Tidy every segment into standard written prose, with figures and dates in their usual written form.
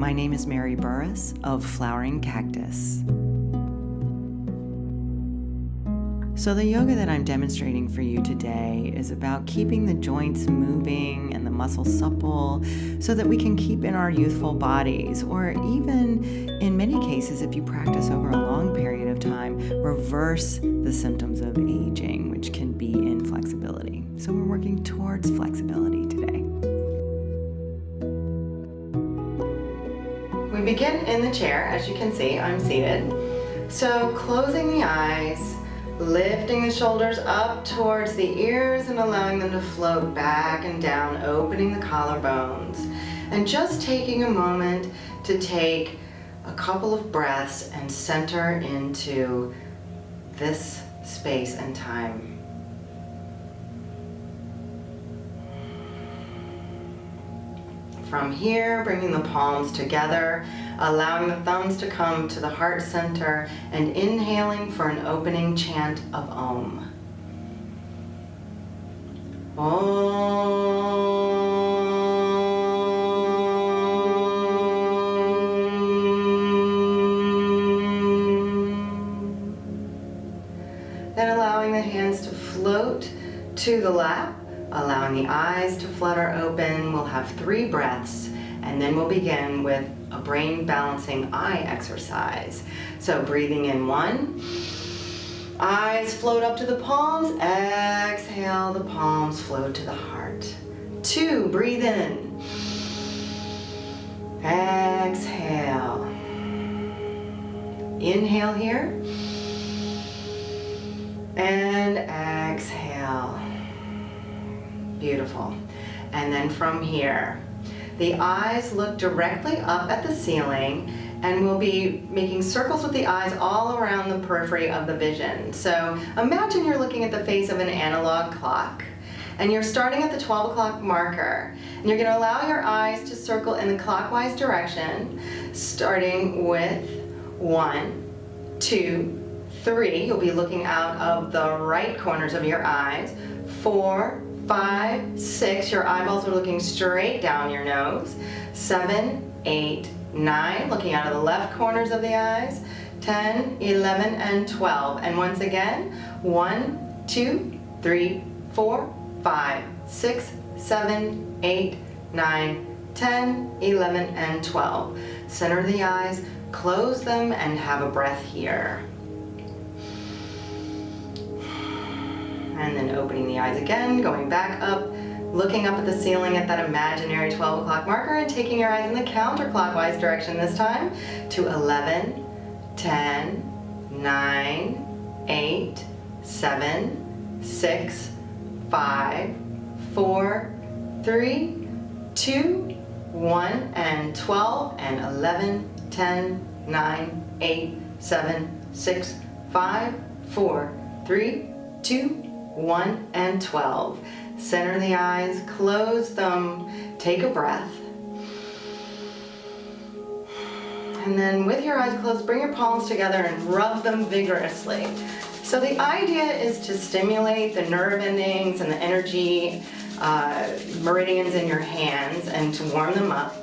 My name is Mary Burruss of Flowering Cactus. So the yoga that I'm demonstrating for you today is about keeping the joints moving and the muscles supple so that we can keep in our youthful bodies, or even in many cases, if you practice over a long period of time, reverse the symptoms of aging, which can be inflexibility. So we're working towards flexibility today. We begin in the chair. As you can see, I'm seated. So closing the eyes, lifting the shoulders up towards the ears and allowing them to float back and down, opening the collarbones. And just taking a moment to take a couple of breaths and center into this space and time. From here, bringing the palms together, allowing the thumbs to come to the heart center, and inhaling for an opening chant of Om. Om. Then allowing the hands to float to the lap, allowing the eyes to flutter open. We'll have 3 breaths, and then we'll begin with a brain balancing eye exercise. So breathing in 1, eyes float up to the palms, exhale, the palms float to the heart. 2, breathe in, exhale, inhale here, and exhale. Beautiful. And then from here, the eyes look directly up at the ceiling, and we'll be making circles with the eyes all around the periphery of the vision. So imagine you're looking at the face of an analog clock, and you're starting at the 12 o'clock marker, and you're going to allow your eyes to circle in the clockwise direction, starting with 1, 2, 3. You'll be looking out of the right corners of your eyes. 4, 5, 6, your eyeballs are looking straight down your nose. 7, 8, 9, looking out of the left corners of the eyes. 10, 11, and 12. And once again, 1, 2, 3, 4, 5, 6, 7, 8, 9, 10, 11, and 12. Center the eyes, close them, and have a breath here. And then opening the eyes again, going back up, looking up at the ceiling at that imaginary 12 o'clock marker, and taking your eyes in the counterclockwise direction this time to 11, 10, 9, 8, 7, 6, 5, 4, 3, 2, 1, and 12, and 11, 10, 9, 8, 7, 6, 5, 4, 3, 2, 1, and 12. Center the eyes, close them, take a breath. And then with your eyes closed, bring your palms together and rub them vigorously. So the idea is to stimulate the nerve endings and the energy meridians in your hands and to warm them up.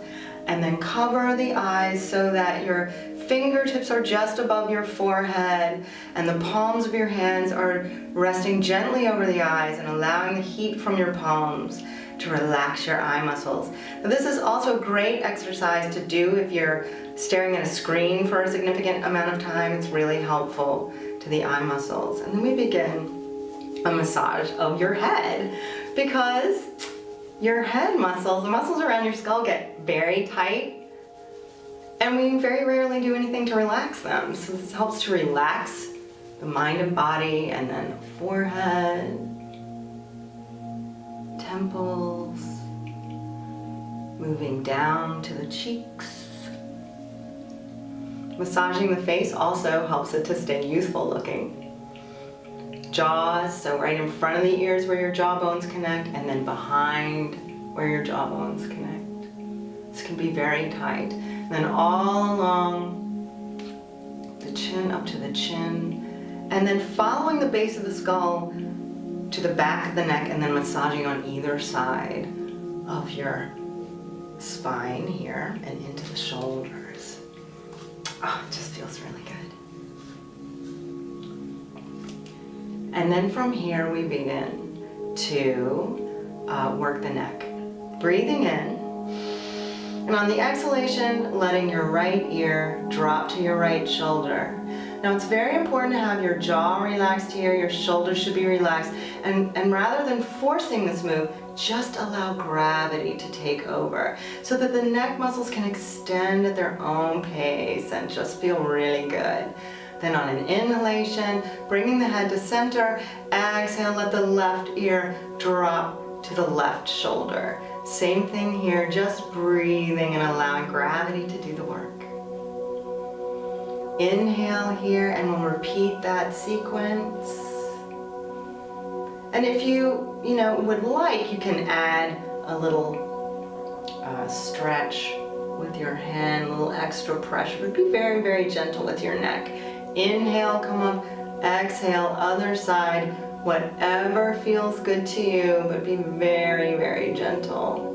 And then cover the eyes so that your fingertips are just above your forehead and the palms of your hands are resting gently over the eyes and allowing the heat from your palms to relax your eye muscles. Now, this is also a great exercise to do if you're staring at a screen for a significant amount of time. It's really helpful to the eye muscles. And then we begin a massage of your head, because your head muscles, the muscles around your skull, get very tight, and we very rarely do anything to relax them. So this helps to relax the mind and body, and then the forehead, temples, moving down to the cheeks. Massaging the face also helps it to stay youthful looking. Jaws, so right in front of the ears where your jawbones connect, and then behind where your jawbones connect. This can be very tight. And then all along the chin, up to the chin, and then following the base of the skull to the back of the neck, and then massaging on either side of your spine here and into the shoulders. Oh, it just feels really good. And then from here we begin to work the neck. Breathing in, and on the exhalation, letting your right ear drop to your right shoulder. Now it's very important to have your jaw relaxed here, your shoulders should be relaxed, and rather than forcing this move, just allow gravity to take over so that the neck muscles can extend at their own pace and just feel really good. Then on an inhalation, bringing the head to center, exhale, let the left ear drop to the left shoulder. Same thing here, just breathing and allowing gravity to do the work. Inhale here, and we'll repeat that sequence. And if you would like, you can add a little stretch with your hand, a little extra pressure, but be very, very gentle with your neck. Inhale, come up, exhale, other side, whatever feels good to you, but be very, very gentle.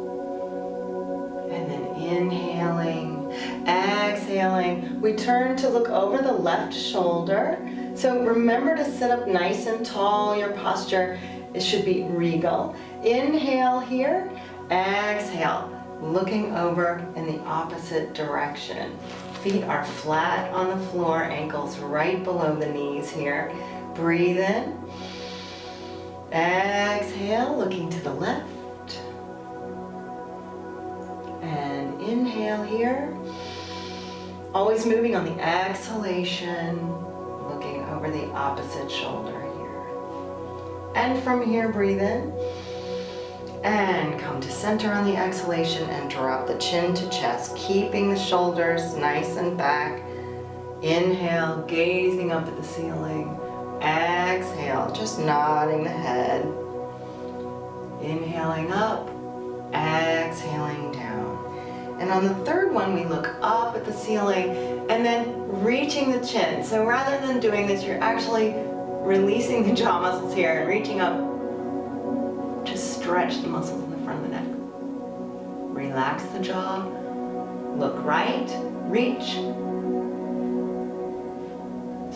And then inhaling, exhaling, we turn to look over the left shoulder. So remember to sit up nice and tall, your posture, it should be regal. Inhale here, exhale, looking over in the opposite direction. Feet are flat on the floor, ankles right below the knees here. Breathe in. Exhale, looking to the left. And inhale here. Always moving on the exhalation, looking over the opposite shoulder here. And from here, breathe in. And come to center on the exhalation and drop the chin to chest, keeping the shoulders nice and back. Inhale, gazing up at the ceiling. Exhale, just nodding the head. Inhaling up, exhaling down. And on the third one, we look up at the ceiling and then reaching the chin. So rather than doing this, you're actually releasing the jaw muscles here and reaching up. Just stretch the muscles in the front of the neck. Relax the jaw. Look right, reach.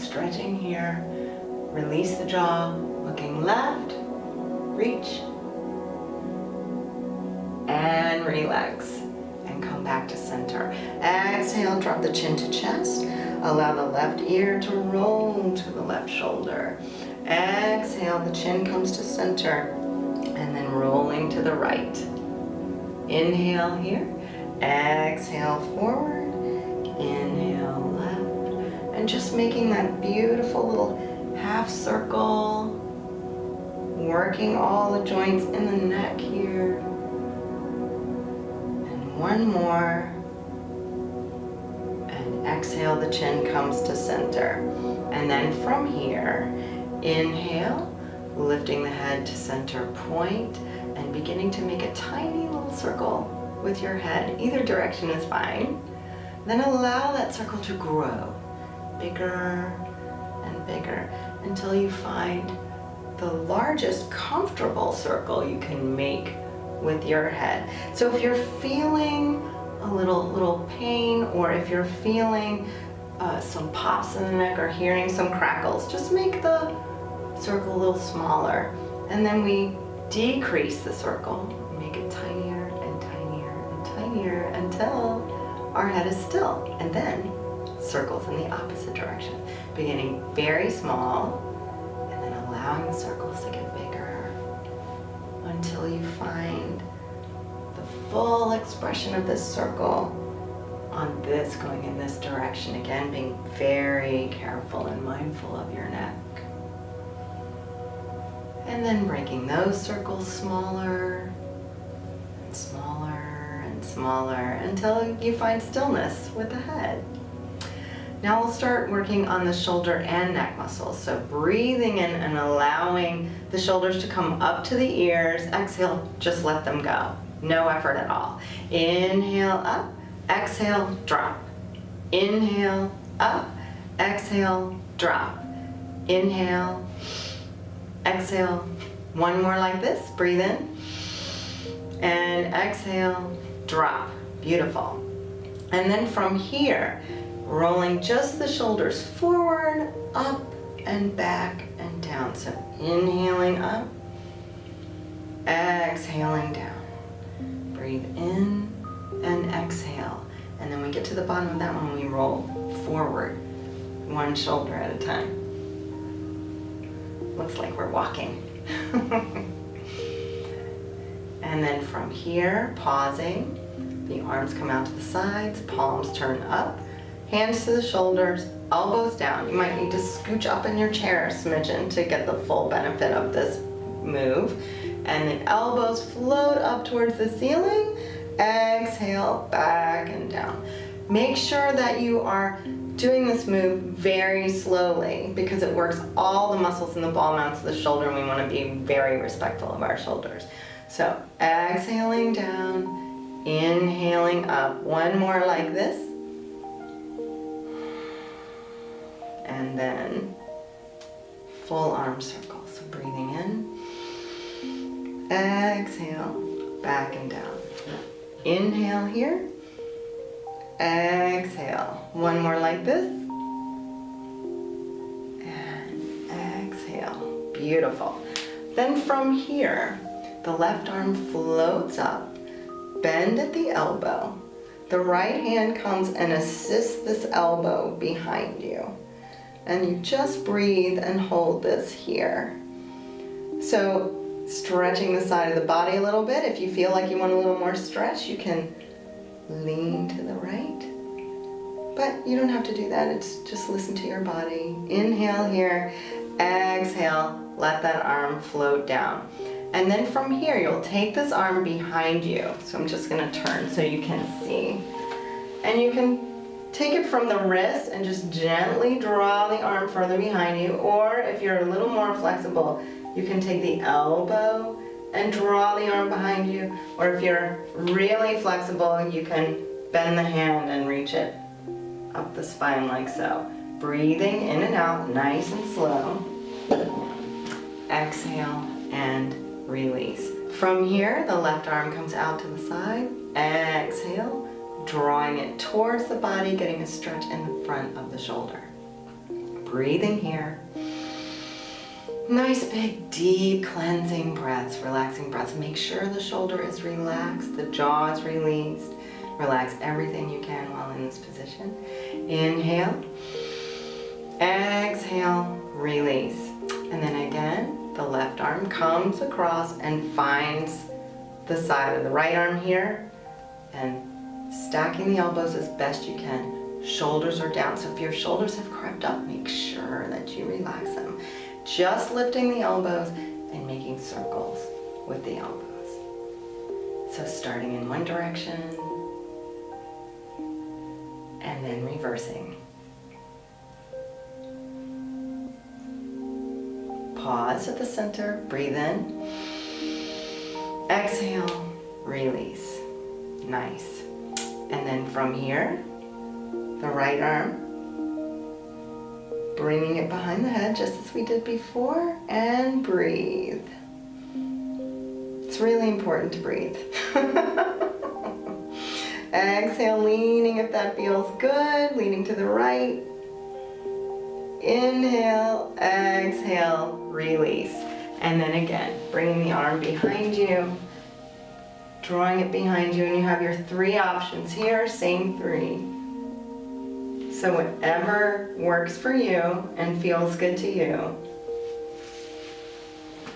Stretching here. Release the jaw. Looking left, reach. And relax. And come back to center. Exhale, drop the chin to chest. Allow the left ear to roll to the left shoulder. Exhale, the chin comes to center. And then rolling to the right. Inhale here. Exhale forward. Inhale left. And just making that beautiful little half circle. Working all the joints in the neck here. And one more. And exhale, the chin comes to center. And then from here, inhale. Lifting the head to center point and beginning to make a tiny little circle with your head. Either direction is fine. Then allow that circle to grow bigger and bigger until you find the largest comfortable circle you can make with your head. So if you're feeling a little pain, or if you're feeling some pops in the neck or hearing some crackles, just make the circle a little smaller, and then we decrease the circle, make it tinier and tinier and tinier until our head is still, and then circles in the opposite direction, beginning very small and then allowing the circles to get bigger until you find the full expression of this circle on this going in this direction. Again, being very careful and mindful of your neck. And then breaking those circles smaller and smaller and smaller until you find stillness with the head. Now we'll start working on the shoulder and neck muscles. So breathing in and allowing the shoulders to come up to the ears. Exhale, just let them go. No effort at all. Inhale up, exhale, drop. Inhale up, exhale, drop. Inhale, exhale. One more like this. Breathe in and exhale, drop. Beautiful. And then from here, rolling just the shoulders forward, up and back and down. So inhaling up, exhaling down. Breathe in and exhale. And then we get to the bottom of that one, we roll forward, one shoulder at a time. Looks like we're walking. And then from here, pausing, the arms come out to the sides, palms turn up, hands to the shoulders, elbows down. You might need to scooch up in your chair a smidgen to get the full benefit of this move. And the elbows float up towards the ceiling. Exhale, back and down. Make sure that you are doing this move very slowly because it works all the muscles in the ball mounts of the shoulder, and we want to be very respectful of our shoulders. So exhaling down, inhaling up. One more like this. And then full arm circle. So breathing in, exhale, back and down. Inhale here, exhale. One more like this, and exhale. Beautiful. Then from here, the left arm floats up, bend at the elbow. The right hand comes and assists this elbow behind you. And you just breathe and hold this here. So stretching the side of the body a little bit. If you feel like you want a little more stretch, you can lean to the right. But you don't have to do that. It's just listen to your body. Inhale here, exhale, let that arm float down. And then from here, you'll take this arm behind you. So I'm just gonna turn so you can see. And you can take it from the wrist and just gently draw the arm further behind you. Or if you're a little more flexible, you can take the elbow and draw the arm behind you. Or if you're really flexible, you can bend the hand and reach it up the spine like so. Breathing in and out, nice and slow. Exhale and release. From here, the left arm comes out to the side. Exhale, drawing it towards the body, getting a stretch in the front of the shoulder. Breathing here. Nice big deep cleansing breaths, relaxing breaths. Make sure the shoulder is relaxed, the jaw is released. Relax everything you can while in this position. Inhale, exhale, release. And then again, the left arm comes across and finds the side of the right arm here and stacking the elbows as best you can. Shoulders are down. So if your shoulders have crept up, make sure that you relax them. Just lifting the elbows and making circles with the elbows. So starting in one direction and then reversing. Pause at the center, breathe in. Exhale, release. Nice. And then from here, the right arm, bringing it behind the head just as we did before, and breathe. It's really important to breathe. Exhale, leaning if that feels good, leaning to the right. Inhale, exhale, release. And then again, bringing the arm behind you, drawing it behind you, and you have your three options here, same three. So whatever works for you and feels good to you.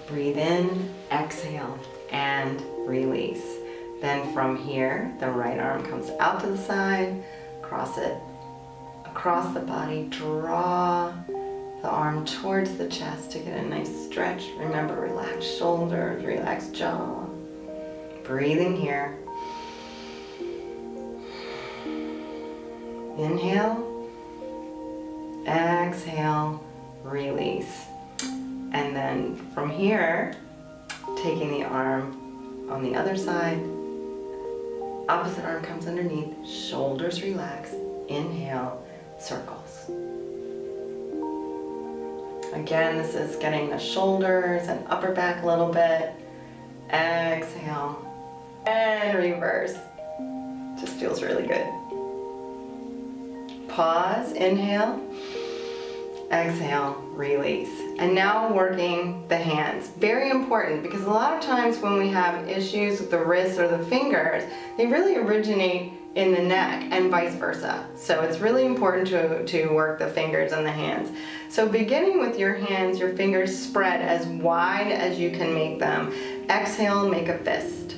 Breathe in, exhale, and release. Then from here, the right arm comes out to the side, cross it across the body, draw the arm towards the chest to get a nice stretch. Remember, relax shoulders, relax jaw. Breathing here. Inhale, exhale, release. And then from here, taking the arm on the other side, opposite arm comes underneath, shoulders relax, inhale, circles. Again, this is getting the shoulders and upper back a little bit. Exhale and reverse. Just feels really good. Pause, inhale, exhale, release. And now working the hands. Very important, because a lot of times when we have issues with the wrists or the fingers, they really originate in the neck and vice versa. So it's really important to work the fingers and the hands. So beginning with your hands, your fingers spread as wide as you can make them. Exhale, make a fist.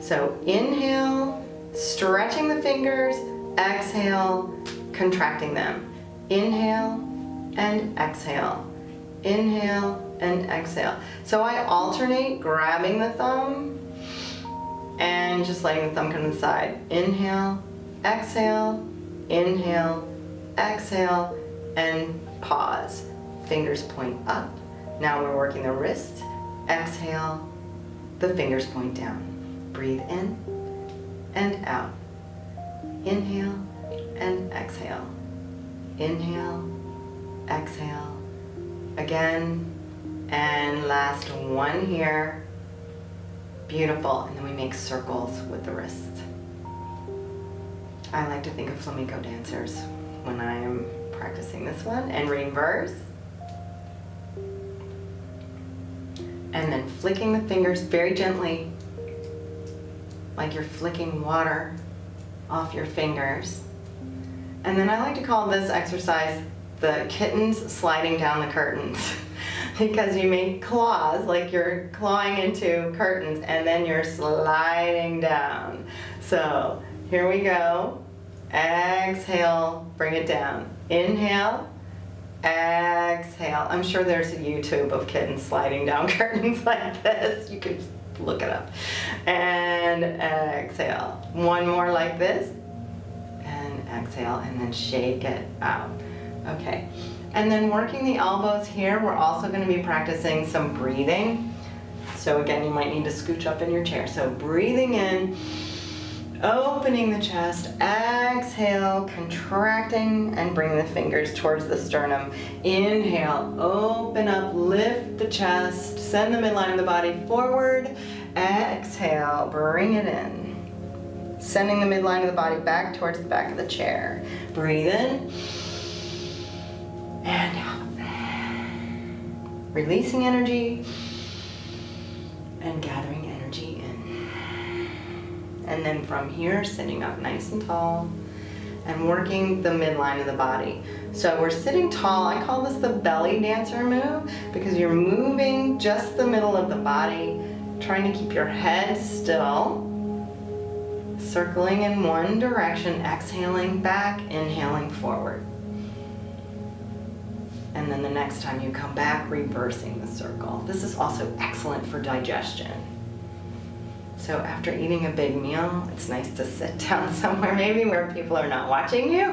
So inhale, stretching the fingers, exhale, contracting them. Inhale and exhale. Inhale and exhale. So I alternate grabbing the thumb and just letting the thumb come to the side. Inhale, exhale, inhale, exhale, and pause. Fingers point up. Now we're working the wrist. Exhale, the fingers point down. Breathe in and out. Inhale and exhale. Inhale, exhale. Again, and last one here. Beautiful, and then we make circles with the wrist. I like to think of flamenco dancers when I am practicing this one. And reverse. And then flicking the fingers very gently, like you're flicking water off your fingers. And then I like to call this exercise the kittens sliding down the curtains. Because you make claws, like you're clawing into curtains, and then you're sliding down. So here we go. Exhale, bring it down. Inhale, exhale. I'm sure there's a YouTube of kittens sliding down curtains like this. You could look it up. And exhale. One more like this. And exhale, and then shake it out. Okay. And then working the elbows here, we're also going to be practicing some breathing. So again, you might need to scooch up in your chair. So breathing in, opening the chest, exhale, contracting, and bring the fingers towards the sternum. Inhale, open up, lift the chest, send the midline of the body forward. Exhale, bring it in. Sending the midline of the body back towards the back of the chair. Breathe in. And out. Releasing energy and gathering energy in. And then from here, sitting up nice and tall and working the midline of the body. So we're sitting tall. I call this the belly dancer move because you're moving just the middle of the body, trying to keep your head still, circling in one direction, exhaling back, inhaling forward. And then the next time you come back, reversing the circle. This is also excellent for digestion. So after eating a big meal, it's nice to sit down somewhere maybe where people are not watching you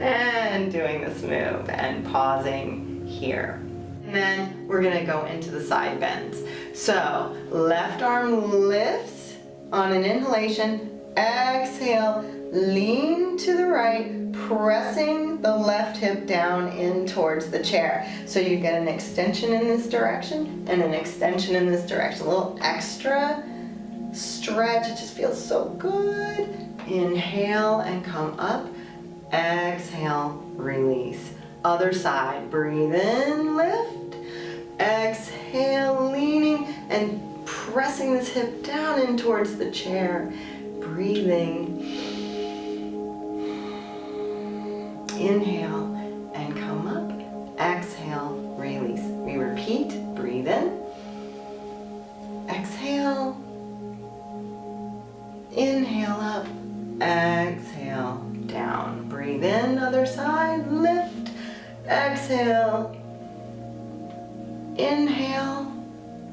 and doing this move and pausing here. And then we're gonna go into the side bends. So left arm lifts on an inhalation, exhale, lean to the right, pressing the left hip down in towards the chair. So you get an extension in this direction and an extension in this direction. A little extra stretch, it just feels so good. Inhale and come up, exhale, release. Other side, breathe in, lift, exhale, leaning and pressing this hip down in towards the chair. Breathing. Inhale and come up, exhale, release. We repeat, breathe in, exhale, inhale up, exhale, down. Breathe in, other side, lift, exhale, inhale,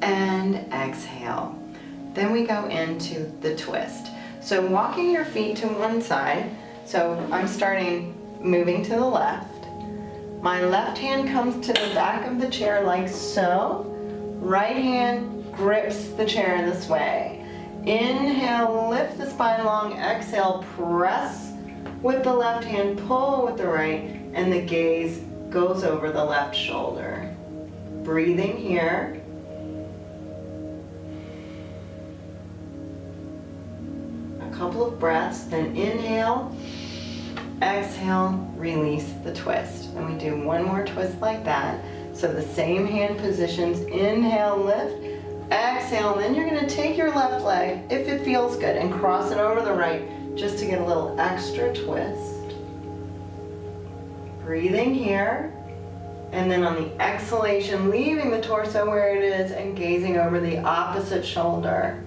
and exhale. Then we go into the twist. So walking your feet to one side, so I'm starting moving to the left. My left hand comes to the back of the chair like so. Right hand grips the chair this way. Inhale, lift the spine long. Exhale, press with the left hand, pull with the right, and the gaze goes over the left shoulder. Breathing couple of breaths, then inhale, exhale, release the twist. And we do one more twist like that. So the same hand positions, inhale, lift, exhale, and then you're gonna take your left leg, if it feels good, and cross it over the right, just to get a little extra twist. Breathing here, and then on the exhalation, leaving the torso where it is and gazing over the opposite shoulder.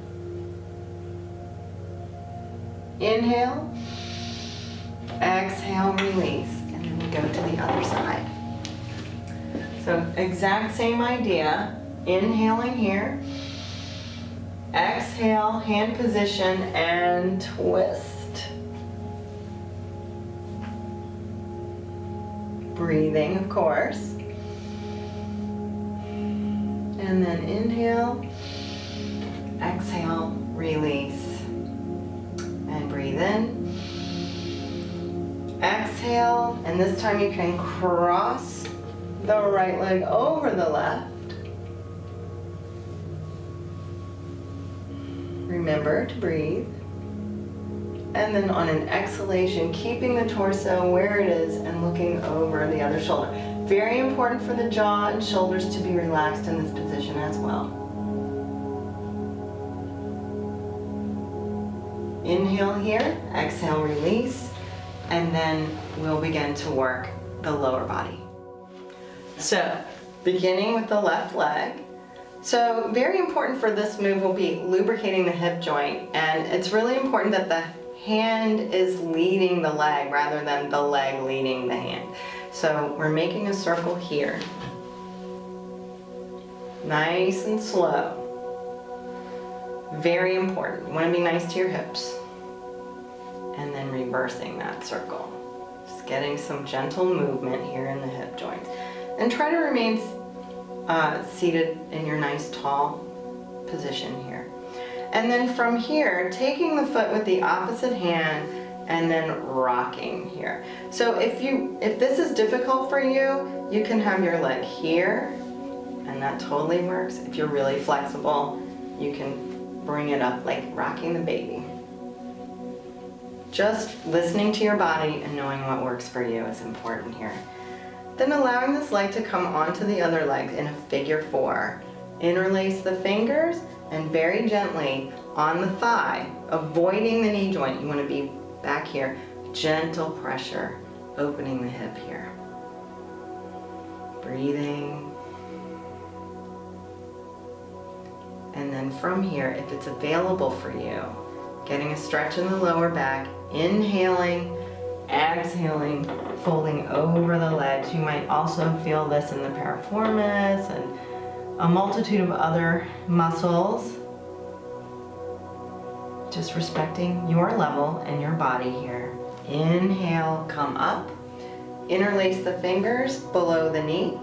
Inhale, exhale, release, and then we go to the other side. So exact same idea, inhaling here, exhale, hand position, and twist. Breathing, of course. And then inhale, exhale, release, and breathe in. Exhale, and this time you can cross the right leg over the left. Remember to breathe. And then on an exhalation, keeping the torso where it is and looking over the other shoulder. Very important for the jaw and shoulders to be relaxed in this position as well. Inhale here, exhale, release, and then we'll begin to work the lower body. So, beginning with the left leg. So, very important for this move will be lubricating the hip joint, and it's really important that the hand is leading the leg rather than the leg leading the hand. So, we're making a circle here. Nice and slow. Very important. You want to be nice to your hips. And then reversing that circle. Just getting some gentle movement here in the hip joints. And try to remain seated in your nice tall position here. And then from here, taking the foot with the opposite hand and then rocking here. So if this is difficult for you, you can have your leg here, and that totally works. If you're really flexible, you can bring it up like rocking the baby. Just listening to your body and knowing what works for you is important here. Then allowing this leg to come onto the other leg in a figure 4. Interlace the fingers and very gently on the thigh, avoiding the knee joint. You want to be back here. Gentle pressure, opening the hip here. Breathing. And then from here, if it's available for you, getting a stretch in the lower back, inhaling, exhaling, folding over the legs. You might also feel this in the piriformis and a multitude of other muscles. Just respecting your level and your body here. Inhale, come up. Interlace the fingers below the knee.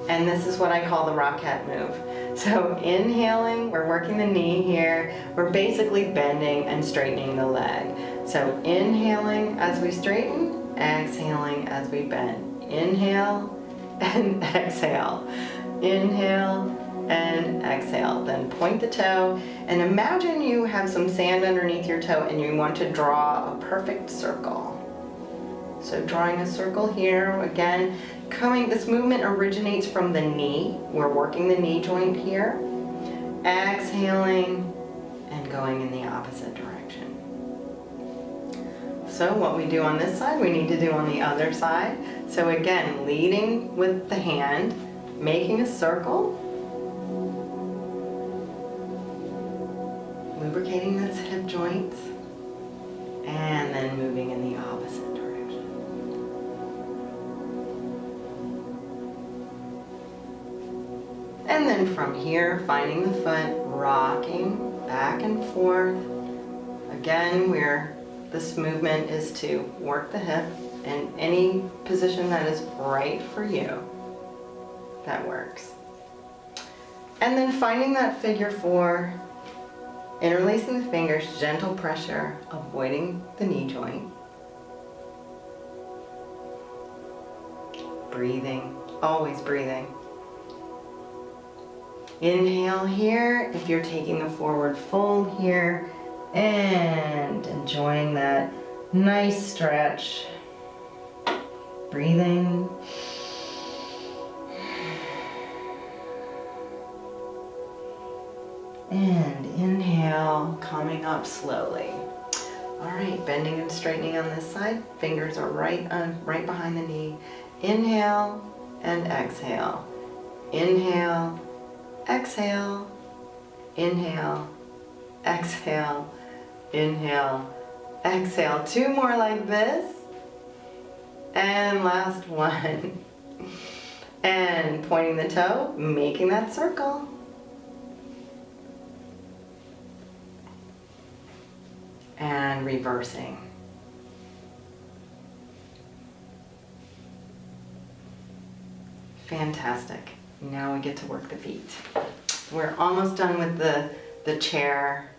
And this is what I call the rocket move. So inhaling, we're working the knee here. We're basically bending and straightening the leg. So inhaling as we straighten, exhaling as we bend. Inhale and exhale. Inhale and exhale. Then point the toe and imagine you have some sand underneath your toe and you want to draw a perfect circle. So drawing a circle here, again, this movement originates from the knee. We're working the knee joint here. Exhaling and going in the opposite direction. So what we do on this side, we need to do on the other side. So again, leading with the hand, making a circle, lubricating those hip joints, and then moving in the opposite direction. And then from here, finding the foot, rocking back and forth. Again, this movement is to work the hip in any position that is right for you. That works. And then finding that figure 4, interlacing the fingers, gentle pressure, avoiding the knee joint. Breathing, always breathing. Inhale here, if you're taking a forward fold here, And enjoying that nice stretch. Breathing. And inhale, coming up slowly. All right, bending and straightening on this side. Fingers are right behind the knee. Inhale and exhale. Inhale, exhale, inhale, exhale, inhale, exhale. 2 more like this. And last one. And pointing the toe, making that circle. And reversing. Fantastic. Now we get to work the feet. We're almost done with the chair,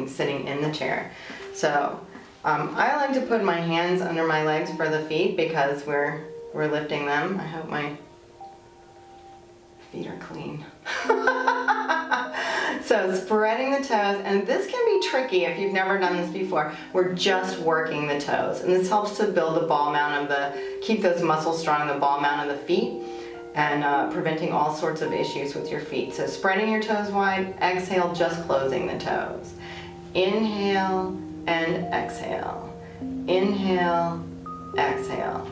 sitting in the chair. So I like to put my hands under my legs for the feet because we're lifting them. I hope my feet are clean. So spreading the toes, and this can be tricky if you've never done this before. We're just working the toes, and this helps to build the ball mount keep those muscles strong, the ball mount of the feet, and preventing all sorts of issues with your feet. So spreading your toes wide, exhale, just closing the toes. Inhale and exhale. Inhale, exhale.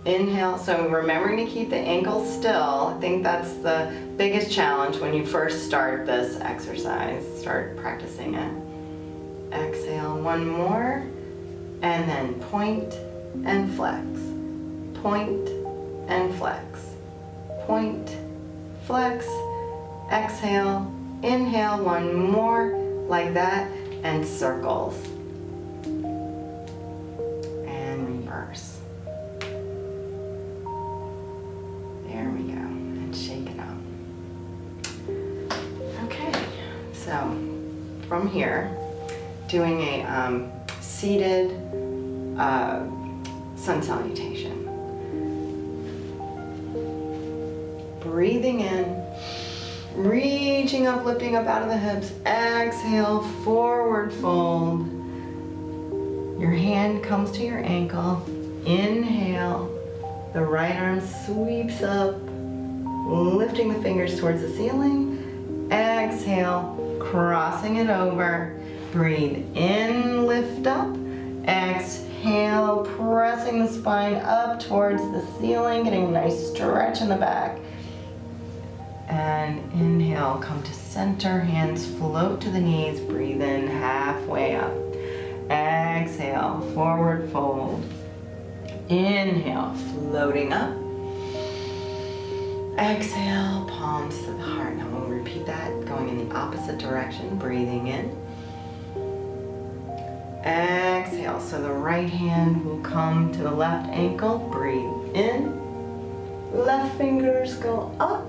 Inhale, so remembering to keep the ankles still. I think that's the biggest challenge when you first start this exercise. Start practicing it. Exhale, 1 more, and then point and flex. Point and flex. Point, flex, exhale, inhale, 1 more, like that, and circles. And reverse. There we go, and shake it up. Okay, so from here, doing a seated sun salutation. Breathing in, reaching up, lifting up out of the hips. Exhale, forward fold. Your hand comes to your ankle. Inhale. The right arm sweeps up, lifting the fingers towards the ceiling. Exhale, crossing it over. Breathe in, lift up. Exhale, pressing the spine up towards the ceiling, getting a nice stretch in the back. And inhale, come to center, hands float to the knees. Breathe in, halfway up. Exhale, forward fold. Inhale, floating up. Exhale, palms to the heart. Now we'll repeat that, going in the opposite direction, breathing in. Exhale, so the right hand will come to the left ankle. Breathe in. Left fingers go up.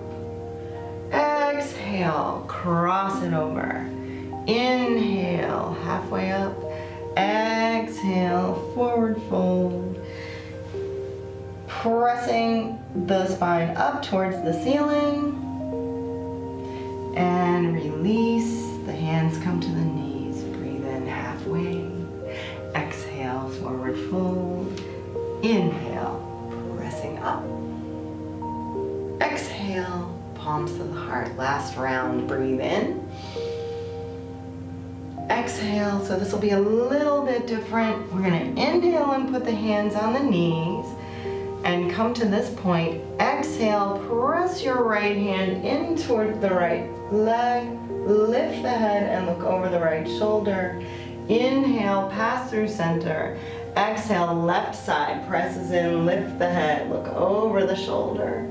Exhale, cross it over. Inhale, halfway up. Exhale, forward fold. Pressing the spine up towards the ceiling. And release. The hands come to the knees. Breathe in halfway. Exhale, forward fold. Inhale, pressing up. Exhale, palms to the heart. Last round, breathe in. Exhale, so this will be a little bit different. We're gonna inhale and put the hands on the knees and come to this point. Exhale, press your right hand in toward the right leg. Lift the head and look over the right shoulder. Inhale, pass through center. Exhale, left side presses in, lift the head, look over the shoulder.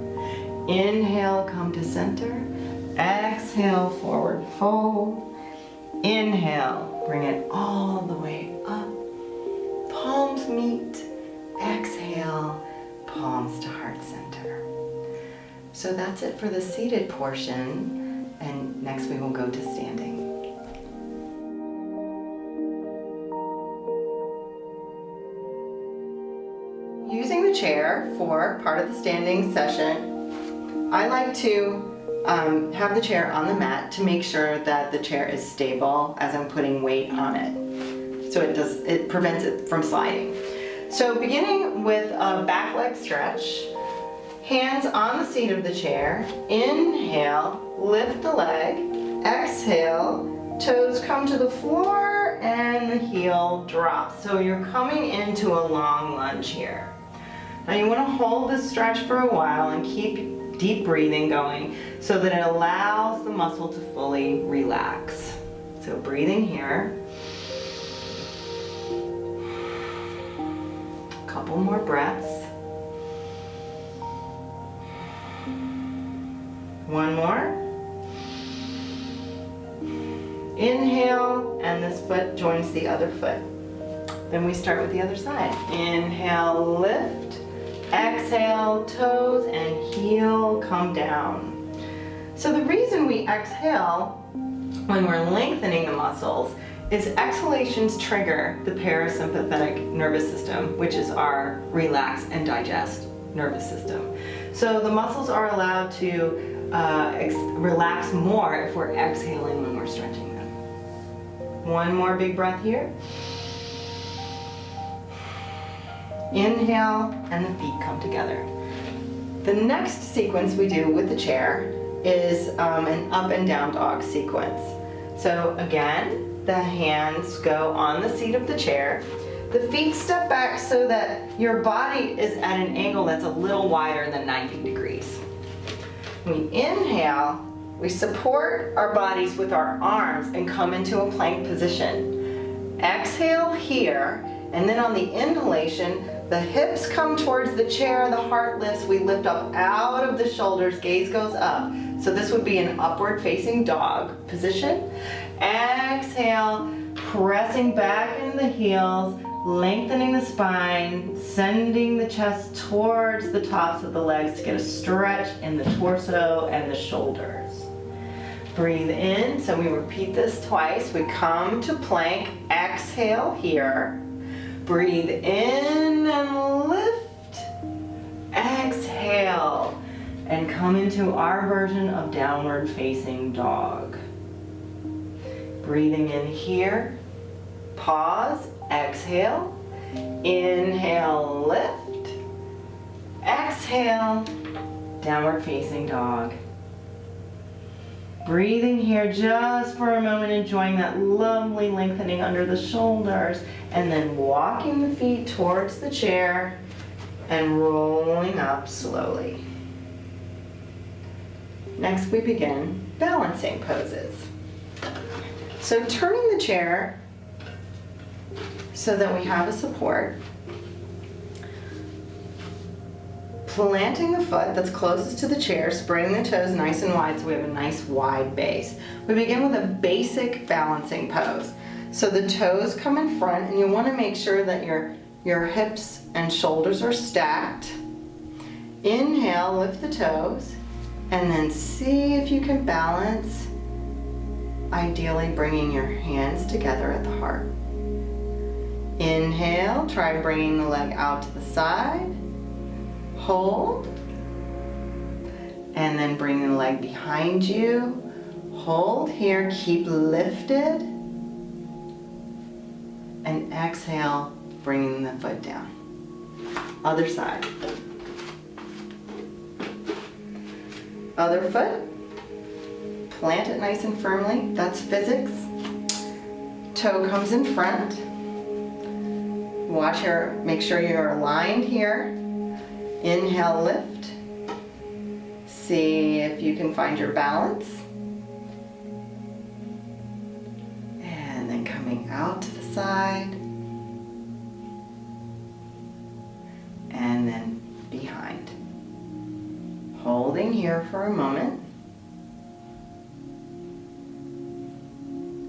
Inhale, come to center. Exhale, forward fold. Inhale, bring it all the way up. Palms meet. Exhale, palms to heart center. So that's it for the seated portion, and next we will go to standing. Using the chair for part of the standing session, I like to have the chair on the mat to make sure that the chair is stable as I'm putting weight on it. So it prevents it from sliding. So beginning with a back leg stretch, hands on the seat of the chair. Inhale, lift the leg. Exhale, toes come to the floor and the heel drops. So you're coming into a long lunge here. Now you want to hold this stretch for a while and keep deep breathing going so that it allows the muscle to fully relax. So breathing here. A couple more breaths. One more. Inhale, and this foot joins the other foot. Then we start with the other side. Inhale, lift. Exhale, toes and heel come down. So the reason we exhale when we're lengthening the muscles is exhalations trigger the parasympathetic nervous system, which is our relax and digest nervous system. So the muscles are allowed to relax more if we're exhaling when we're stretching them. One more big breath here. Inhale, and the feet come together. The next sequence we do with the chair is an up and down dog sequence. So again, the hands go on the seat of the chair. The feet step back so that your body is at an angle that's a little wider than 90 degrees. We inhale, we support our bodies with our arms and come into a plank position. Exhale here, and then on the inhalation, the hips come towards the chair, the heart lifts, we lift up out of the shoulders, gaze goes up. So this would be an upward facing dog position. Exhale, pressing back into the heels, lengthening the spine, sending the chest towards the tops of the legs to get a stretch in the torso and the shoulders. Breathe in, so we repeat this twice. We come to plank, exhale here. Breathe in and lift. Exhale, and come into our version of downward facing dog. Breathing in here, pause, exhale, inhale, lift, exhale, downward facing dog. Breathing here just for a moment, enjoying that lovely lengthening under the shoulders, and then walking the feet towards the chair and rolling up slowly. Next we begin balancing poses. So turning the chair so that we have a support, planting the foot that's closest to the chair, spreading the toes nice and wide so we have a nice wide base. We begin with a basic balancing pose. So the toes come in front, and you want to make sure that your hips and shoulders are stacked. Inhale, lift the toes, and then see if you can balance, ideally bringing your hands together at the heart. Inhale, try bringing the leg out to the side. Hold, and then bring the leg behind you. Hold here, keep lifted, and exhale, bringing the foot down. Other side. Other foot, plant it nice and firmly, that's physics. Toe comes in front. Make sure you're aligned here. Inhale, lift. See if you can find your balance. And then coming out to the side. And then behind. Holding here for a moment.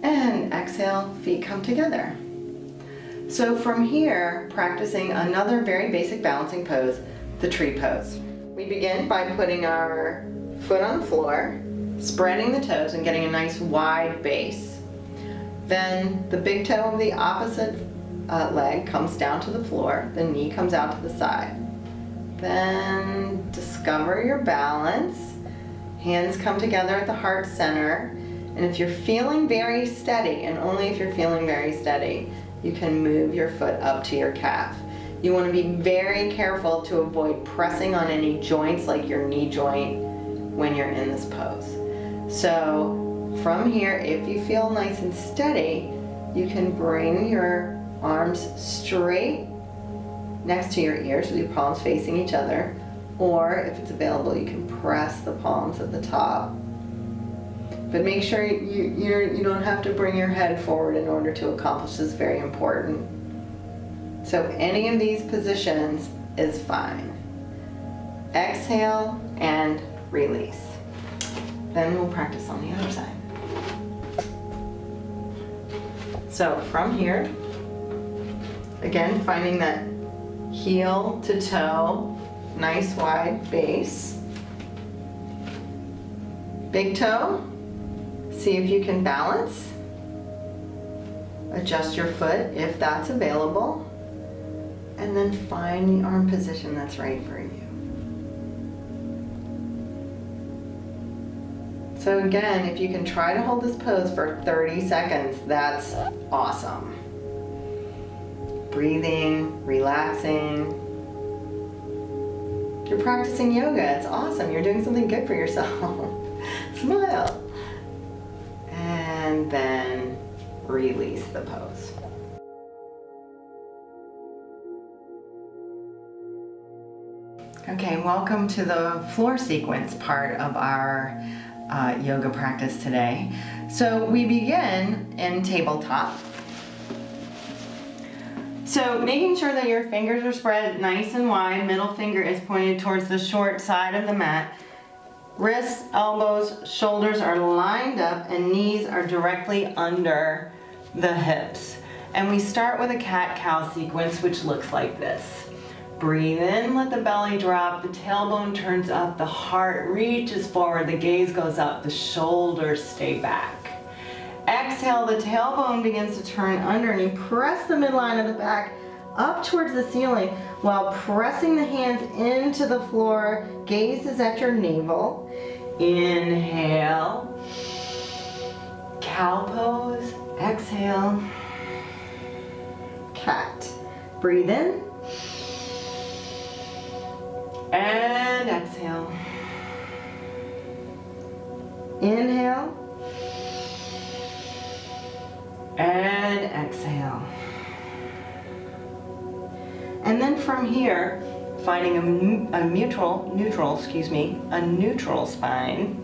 And exhale, feet come together. So from here, practicing another very basic balancing pose, the tree pose. We begin by putting our foot on the floor, spreading the toes and getting a nice wide base. Then the big toe of the opposite leg comes down to the floor, the knee comes out to the side. Then discover your balance. Hands come together at the heart center. And if you're feeling very steady, and only if you're feeling very steady, you can move your foot up to your calf. You want to be very careful to avoid pressing on any joints like your knee joint when you're in this pose. So from here, if you feel nice and steady, you can bring your arms straight next to your ears with your palms facing each other, or if it's available, you can press the palms at the top. But make sure you don't have to bring your head forward in order to accomplish this. Very important. So any of these positions is fine. Exhale and release. Then we'll practice on the other side. So from here, again, finding that heel to toe, nice wide base. Big toe, see if you can balance. Adjust your foot if that's available. And then find the arm position that's right for you. So again, if you can try to hold this pose for 30 seconds, that's awesome. Breathing, relaxing. You're practicing yoga, it's awesome. You're doing something good for yourself. Smile. And then release the pose. Okay, welcome to the floor sequence part of our yoga practice today. So we begin in tabletop. So making sure that your fingers are spread nice and wide, middle finger is pointed towards the short side of the mat. Wrists, elbows, shoulders are lined up and knees are directly under the hips. And we start with a cat-cow sequence, which looks like this. Breathe in, let the belly drop, the tailbone turns up, the heart reaches forward, the gaze goes up, the shoulders stay back. Exhale, the tailbone begins to turn under and you press the midline of the back up towards the ceiling while pressing the hands into the floor. Gaze is at your navel. Inhale, cow pose. Exhale, cat. Breathe in. And exhale. Inhale. And exhale. And then from here, finding a neutral spine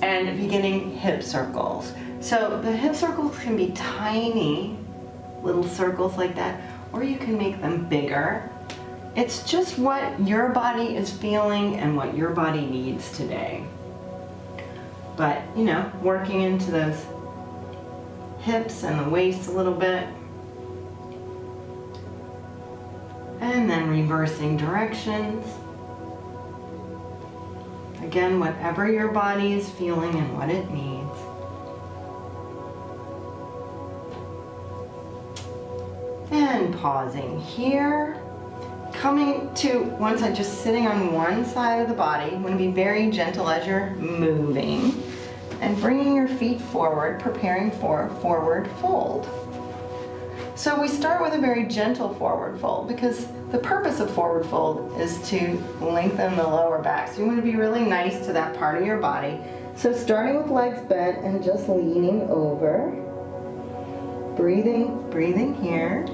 and beginning hip circles. So the hip circles can be tiny little circles like that, or you can make them bigger. It's just what your body is feeling and what your body needs today. But, you know, working into those hips and the waist a little bit. And then reversing directions. Again, whatever your body is feeling and what it needs. And pausing here. Coming to one side, just sitting on one side of the body. You want to be very gentle as you're moving. And bringing your feet forward, preparing for forward fold. So we start with a very gentle forward fold because the purpose of forward fold is to lengthen the lower back. So you want to be really nice to that part of your body. So starting with legs bent and just leaning over. Breathing here.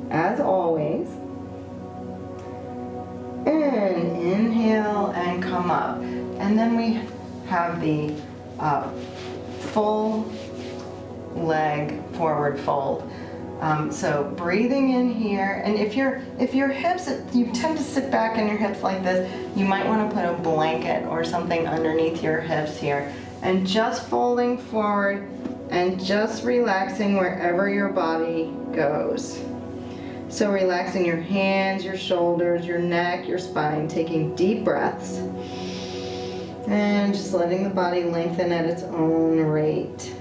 As always. And inhale and come up. And then we have the full leg forward fold. So breathing in here, and if your hips, you tend to sit back in your hips like this, you might want to put a blanket or something underneath your hips here, and just folding forward and just relaxing wherever your body goes. So relaxing your hands, your shoulders, your neck, your spine, taking deep breaths, and just letting the body lengthen at its own rate.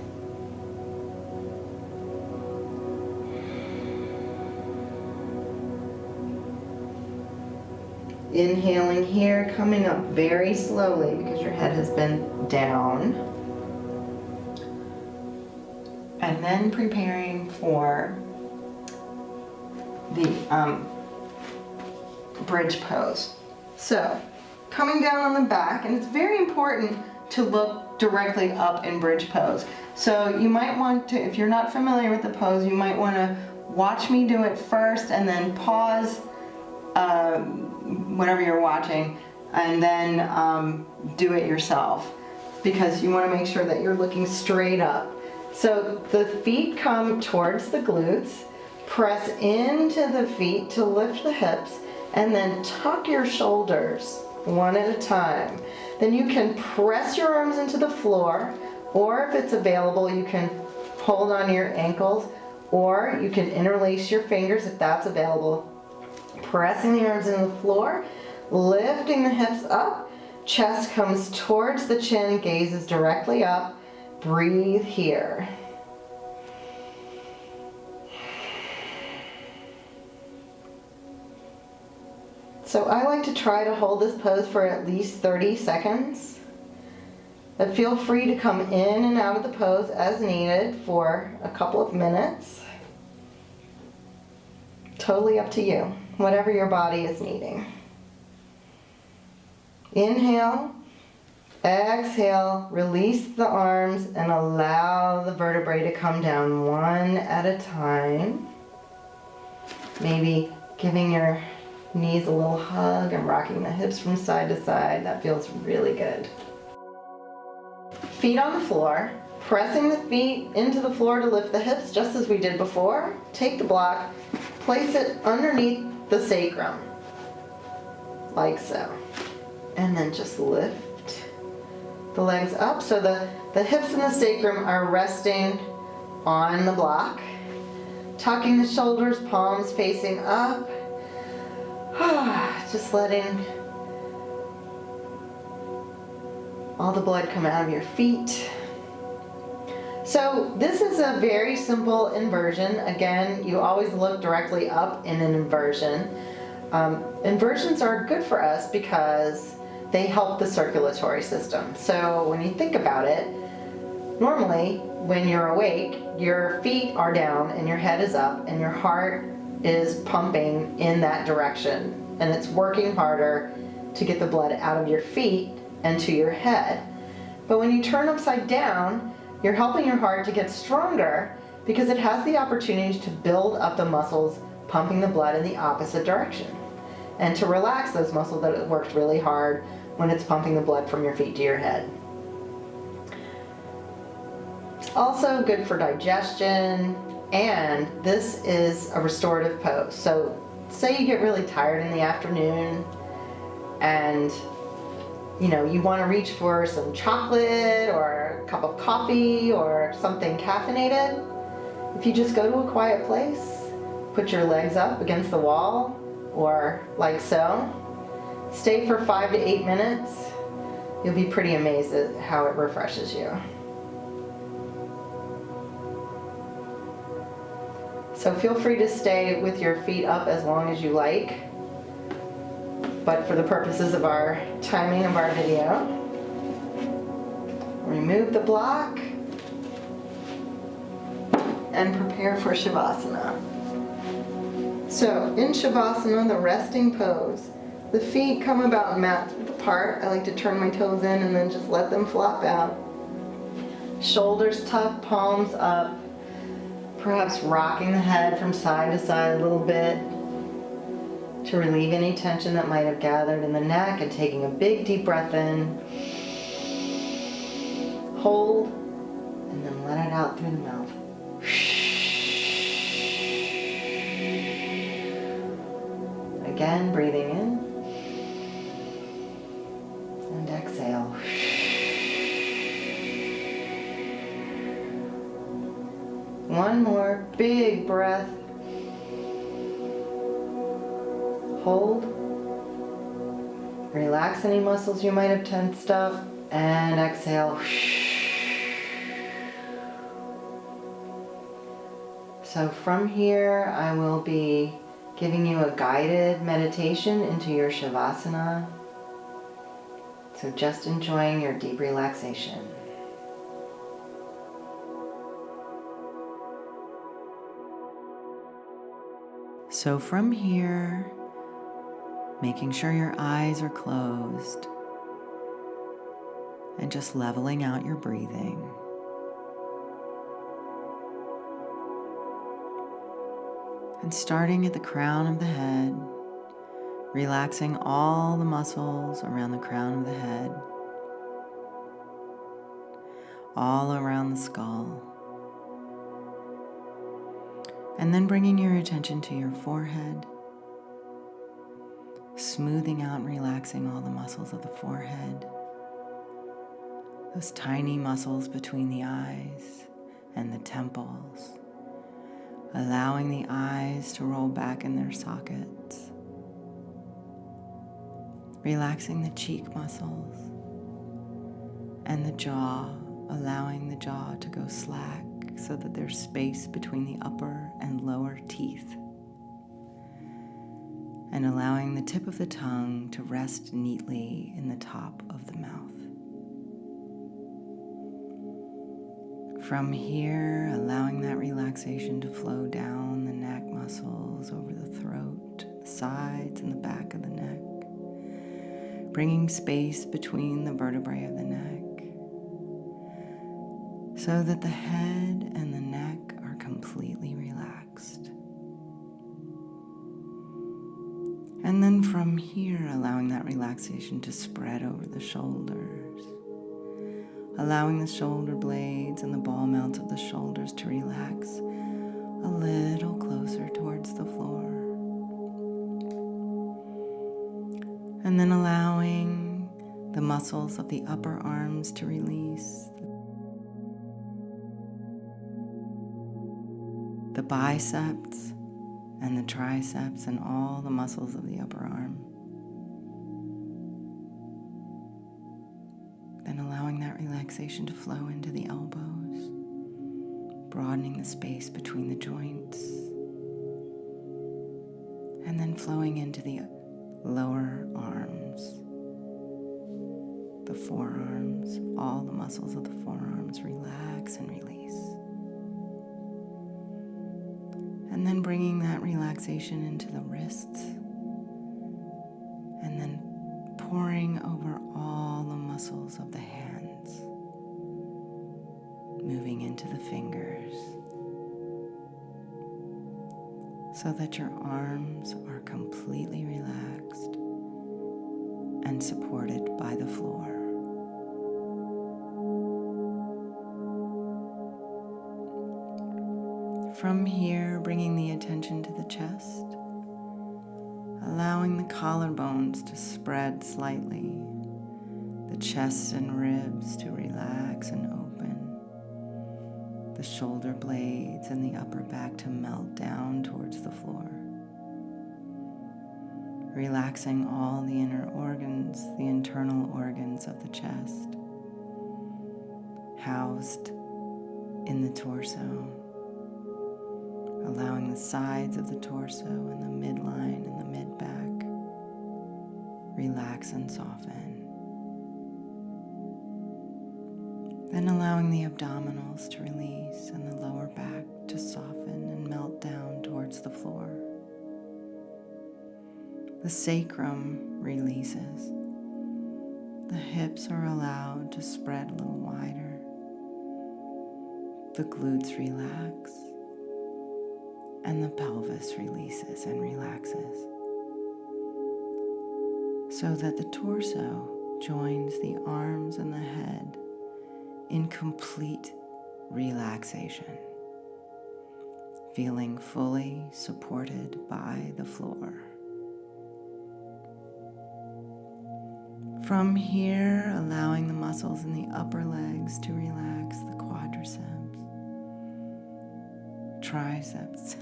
Inhaling here, coming up very slowly because your head has been down. And then preparing for the bridge pose. So, coming down on the back, and it's very important to look directly up in bridge pose. So you might want to, if you're not familiar with the pose, you might want to watch me do it first and then pause whatever you're watching, and then do it yourself, because you want to make sure that you're looking straight up. So the feet come towards the glutes, press into the feet to lift the hips, and then tuck your shoulders one at a time. Then you can press your arms into the floor, or if it's available, you can hold on your ankles, or you can interlace your fingers if that's available. Pressing the arms into the floor, lifting the hips up, chest comes towards the chin, gazes directly up. Breathe here. So I like to try to hold this pose for at least 30 seconds. But feel free to come in and out of the pose as needed for a couple of minutes. Totally up to you, whatever your body is needing. Inhale, exhale, release the arms and allow the vertebrae to come down one at a time. Maybe giving your knees a little hug and rocking the hips from side to side. That feels really good. Feet on the floor, pressing the feet into the floor to lift the hips just as we did before. Take the block, place it underneath the sacrum, like so. And then just lift the legs up so the hips and the sacrum are resting on the block. Tucking the shoulders, palms facing up. Just letting all the blood come out of your feet. So this is a very simple inversion. Again, you always look directly up in an inversion. Inversions are good for us because they help the circulatory system. So when you think about it, normally when you're awake, your feet are down and your head is up and your heart is pumping in that direction, and it's working harder to get the blood out of your feet and to your head. But when you turn upside down, you're helping your heart to get stronger because it has the opportunity to build up the muscles pumping the blood in the opposite direction, and to relax those muscles that it worked really hard when it's pumping the blood from your feet to your head. It's also good for digestion, and this is a restorative pose. So say you get really tired in the afternoon and you want to reach for some chocolate or a cup of coffee or something caffeinated. If you just go to a quiet place, put your legs up against the wall or like so, stay for 5 to 8 minutes, you'll be pretty amazed at how it refreshes you. So feel free to stay with your feet up as long as you like, but for the purposes of our timing of our video, remove the block and prepare for Shavasana. So in Shavasana, the resting pose, the feet come about mat width apart. I like to turn my toes in and then just let them flop out. Shoulders tucked, palms up. Perhaps rocking the head from side to side a little bit to relieve any tension that might have gathered in the neck, and taking a big deep breath in. Hold, and then let it out through the mouth. Again, breathing in and exhale. One more big breath. Hold. Relax any muscles you might have tensed up, and exhale. So from here, I will be giving you a guided meditation into your Shavasana. So just enjoying your deep relaxation. So from here, making sure your eyes are closed and just leveling out your breathing. And starting at the crown of the head, relaxing all the muscles around the crown of the head, all around the skull. And then bringing your attention to your forehead, smoothing out and relaxing all the muscles of the forehead, those tiny muscles between the eyes and the temples, allowing the eyes to roll back in their sockets, relaxing the cheek muscles and the jaw, allowing the jaw to go slack so that there's space between the upper and lower teeth, and allowing the tip of the tongue to rest neatly in the top of the mouth. From here, allowing that relaxation to flow down the neck muscles, over the throat, the sides and the back of the neck, bringing space between the vertebrae of the neck so that the head and the neck are completely relaxed. And then from here, allowing that relaxation to spread over the shoulders, allowing the shoulder blades and the ball mounts of the shoulders to relax a little closer towards the floor. And then allowing the muscles of the upper arms to release, the biceps and the triceps and all the muscles of the upper arm. Then allowing that relaxation to flow into the elbows, broadening the space between the joints, and then flowing into the lower arms, the forearms, all the muscles of the forearms relax and release. And then bringing that relaxation into the wrists, and then pouring over all the muscles of the hands, moving into the fingers, so that your arms are completely relaxed and supported by the floor. From here, bringing the attention to the chest, allowing the collarbones to spread slightly, the chest and ribs to relax and open, the shoulder blades and the upper back to melt down towards the floor. Relaxing all the inner organs, the internal organs of the chest, housed in the torso. Allowing the sides of the torso and the midline and the mid-back relax and soften. Then allowing the abdominals to release and the lower back to soften and melt down towards the floor. The sacrum releases. The hips are allowed to spread a little wider. The glutes relax. And the pelvis releases and relaxes, so that the torso joins the arms and the head in complete relaxation, feeling fully supported by the floor. From here, allowing the muscles in the upper legs to relax, the quadriceps, triceps.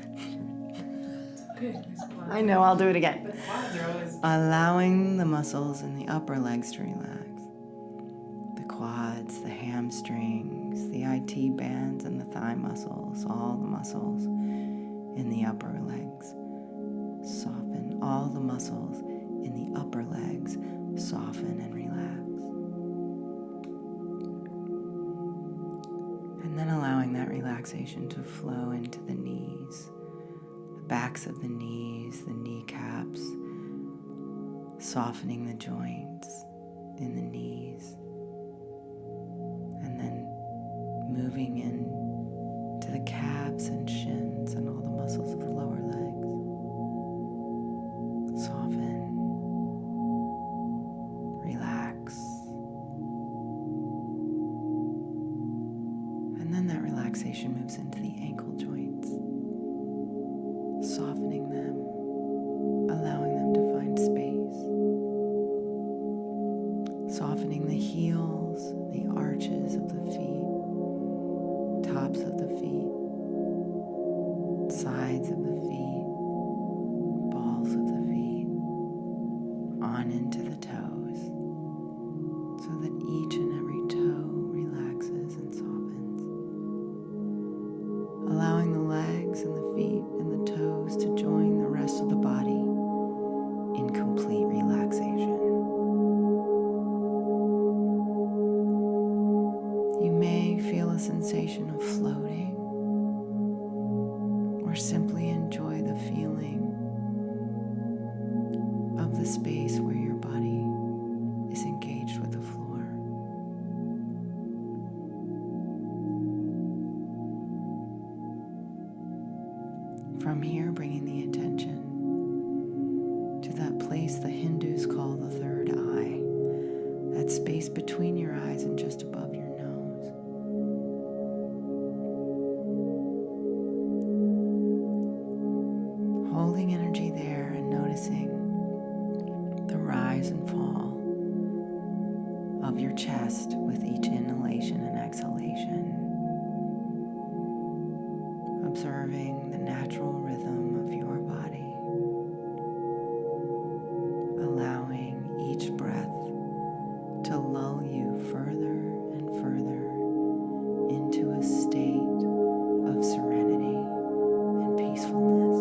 I know, I'll do it again. Allowing the muscles in the upper legs to relax. The quads, the hamstrings, the IT bands and the thigh muscles, all the muscles in the upper legs, soften. All the muscles in the upper legs soften and relax. And then allowing that relaxation to flow into the knees, the backs of the knees, the kneecaps, softening the joints in the knees, and then moving in to the calves and shins and all the muscles of the lower legs. Soften, relax, and then that relaxation moves into the ankle joints, softening them, allowing them to find space, softening the heels, the arches of the feet, tops of the feet, sides of the feet, balls of the feet, on into the toes, so that each and every toe relaxes and softens, allowing the legs and the feet and the toes to join the rest of the body in complete relaxation. You may feel a sensation of floating, or simply enjoy the feeling of the space where your body is engaged with the floor. From here, bringing the attention to that place the Hindus call the third eye, that space between your eyes and just above your nose. Holding energy there and noticing the rise and fall of your chest with each inhalation and exhalation. Observing the natural rhythm of your body, allowing each breath to lull you further and further into a state of serenity and peacefulness.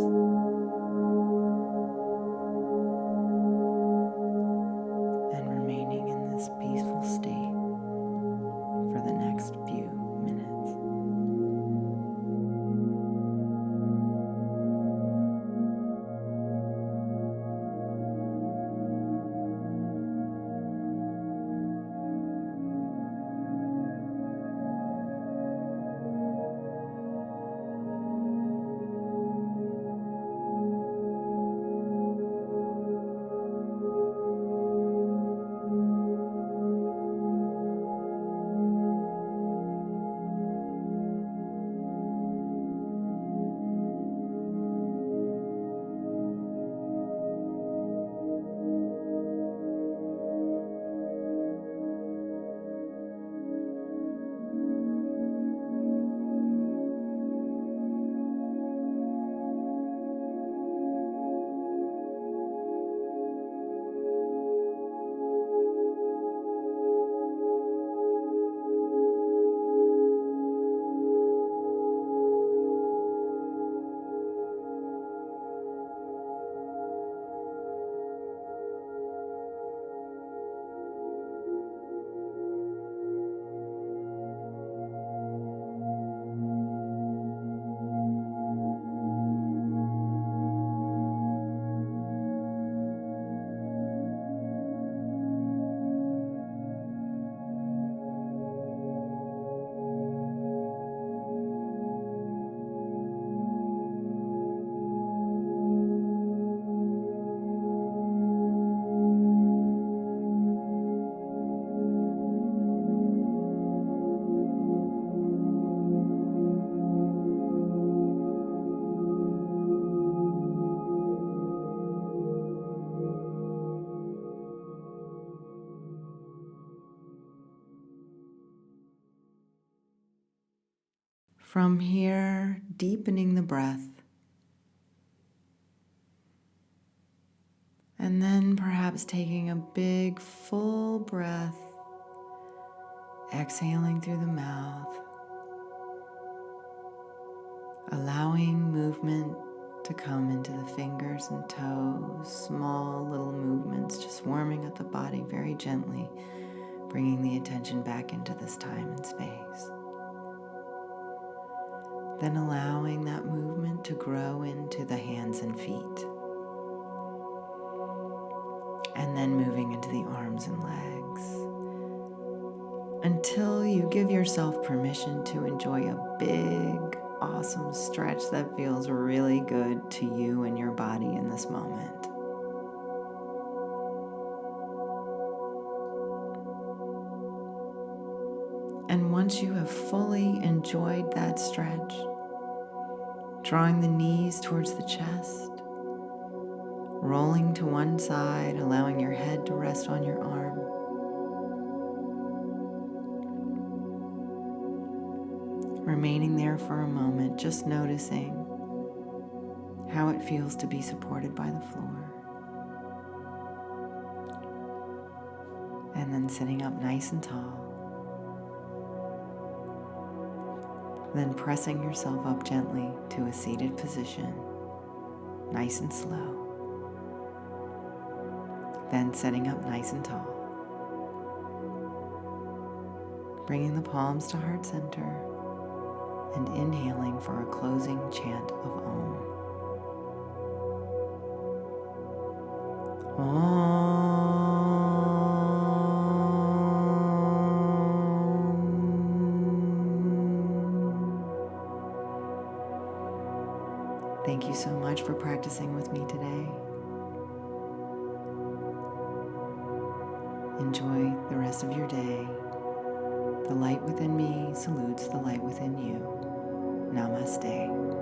And remaining in this peaceful state for the next few minutes. From here, deepening the breath, and then perhaps taking a big full breath, exhaling through the mouth, allowing movement to come into the fingers and toes, small little movements, just warming up the body very gently, bringing the attention back into this time and space. Then allowing that movement to grow into the hands and feet. And then moving into the arms and legs. Until you give yourself permission to enjoy a big, awesome stretch that feels really good to you and your body in this moment. And once you have fully enjoyed that stretch, drawing the knees towards the chest, rolling to one side, allowing your head to rest on your arm. Remaining there for a moment, just noticing how it feels to be supported by the floor. And then sitting up nice and tall. Then pressing yourself up gently to a seated position, nice and slow. Then sitting up nice and tall. Bringing the palms to heart center and inhaling for a closing chant of Om. Thank you so much for practicing with me today. Enjoy the rest of your day. The light within me salutes the light within you. Namaste.